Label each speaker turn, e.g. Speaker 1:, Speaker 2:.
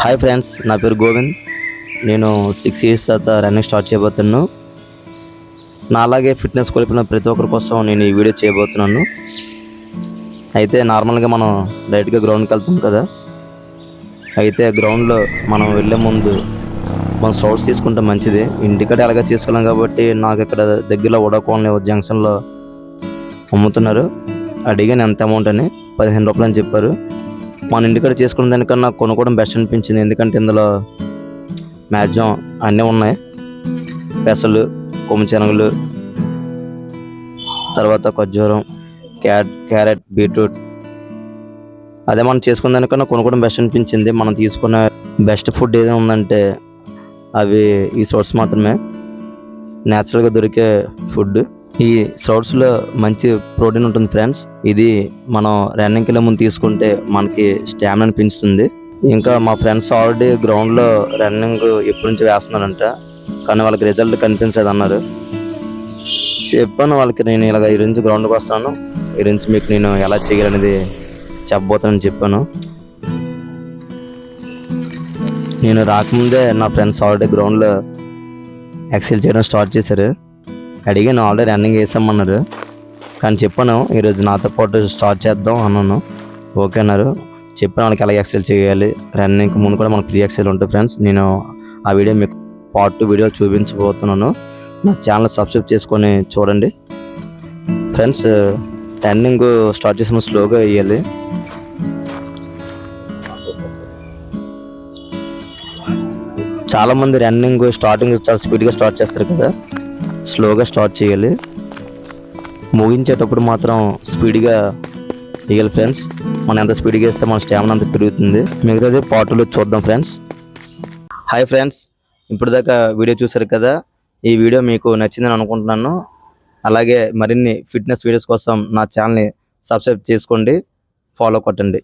Speaker 1: Hi friends, నా పేరు గోవింద్. నేను 6 ఇయర్స్ తర్వాత రన్నింగ్ స్టార్ట్ చేయబోతున్నాను. నా అలాగే ఫిట్నెస్ కోల్పోయిన ప్రతి ఒక్కరి కోసం నేను ఈ వీడియో చేయబోతున్నాను. అయితే నార్మల్గా మనం డైరెక్ట్గా గ్రౌండ్కి వెళ్తాం కదా. అయితే గ్రౌండ్లో మనం వెళ్ళే ముందు మనం స్ట్రౌట్స్ తీసుకుంటే మంచిది. ఇంటికడే అలాగే చేసుకోలేం కాబట్టి నాకు ఇక్కడ దగ్గరలో ఉడకోని జంక్షన్లో అమ్ముతున్నారు. అడిగాను ఎంత అమౌంట్ అని. 15 రూపాయలు అని చెప్పారు. మన ఇంటికాడ చేసుకున్న దానికన్నా కొనుక్కోవడం బెస్ట్ అనిపించింది. ఎందుకంటే ఇందులో మ్యాక్సిమం అన్నీ ఉన్నాయి. పెసలు, కొమ్ము శనగలు, తర్వాత ఖర్జూరం, క్యారెట్, బీట్రూట్. అదే మనం చేసుకున్న దానికన్నా కొనుక్కోవడం బెస్ట్ అనిపించింది. మనం తీసుకున్న బెస్ట్ ఫుడ్ ఏదైనా ఉందంటే అవి ఈ స్ప్రౌట్స్ మాత్రమే. న్యాచురల్గా దొరికే ఫుడ్. ఈ స్ప్రౌట్స్లో మంచి ప్రోటీన్ ఉంటుంది ఫ్రెండ్స్. ఇది మనం రన్నింగ్కి వెళ్ళే ముందు తీసుకుంటే మనకి స్టామినా పెంచుతుంది. ఇంకా మా ఫ్రెండ్స్ ఆల్రెడీ గ్రౌండ్లో రన్నింగ్ ఎప్పటి నుంచి వేస్తున్నారంట, కానీ వాళ్ళకి రిజల్ట్ కనిపించలేదు అన్నారు. చెప్పాను వాళ్ళకి, నేను ఇలాగ ఈ నుంచి గ్రౌండ్కి వస్తాను, ఈ నుంచి మీకు నేను ఎలా చేయాలనేది చెప్పబోతానని చెప్పాను. నేను రాకముందే నా ఫ్రెండ్స్ ఆల్రెడీ గ్రౌండ్లో ఎక్సర్సైజ్ చేయడం స్టార్ట్ చేశారు. అడిగాను, ఆల్రెడీ రన్నింగ్ వేసామన్నారు. కానీ చెప్పాను ఈరోజు నాతో పాటు స్టార్ట్ చేద్దాం అన్నాను. ఓకే అన్నారు. చెప్పాను వాళ్ళకి ఎలా ఎక్సర్సైజ్ చేయాలి. రన్నింగ్కి ముందు కూడా మనకు ఫ్రీ ఎక్సర్సైజ్ ఉంటుంది ఫ్రెండ్స్. నేను ఆ వీడియో మీకు పార్ట్ 2 వీడియో చూపించబోతున్నాను. నా ఛానల్ సబ్స్క్రైబ్ చేసుకొని చూడండి ఫ్రెండ్స్. రన్నింగ్ స్టార్ట్ చేసిన స్లోగా వేయాలి. చాలామంది రన్నింగ్ స్టార్టింగ్ చాలా స్పీడ్గా స్టార్ట్ చేస్తారు కదా, స్లోగా స్టార్ట్ చేయాలి. ముగించేటప్పుడు మాత్రం స్పీడ్గా వేయాలి ఫ్రెండ్స్. మనం ఎంత స్పీడ్గా వేస్తే మన స్టామినా అంత పెరుగుతుంది. మిగతాది పార్ట్ 2లో చూద్దాం ఫ్రెండ్స్. హాయ్ ఫ్రెండ్స్, ఇప్పుడు దాకా వీడియో చూసారు కదా. ఈ వీడియో మీకు నచ్చిందని అనుకుంటున్నాను. అలాగే మరిన్ని ఫిట్నెస్ వీడియోస్ కోసం నా ఛానల్ని సబ్స్క్రైబ్ చేసుకోండి, ఫాలో కొట్టండి.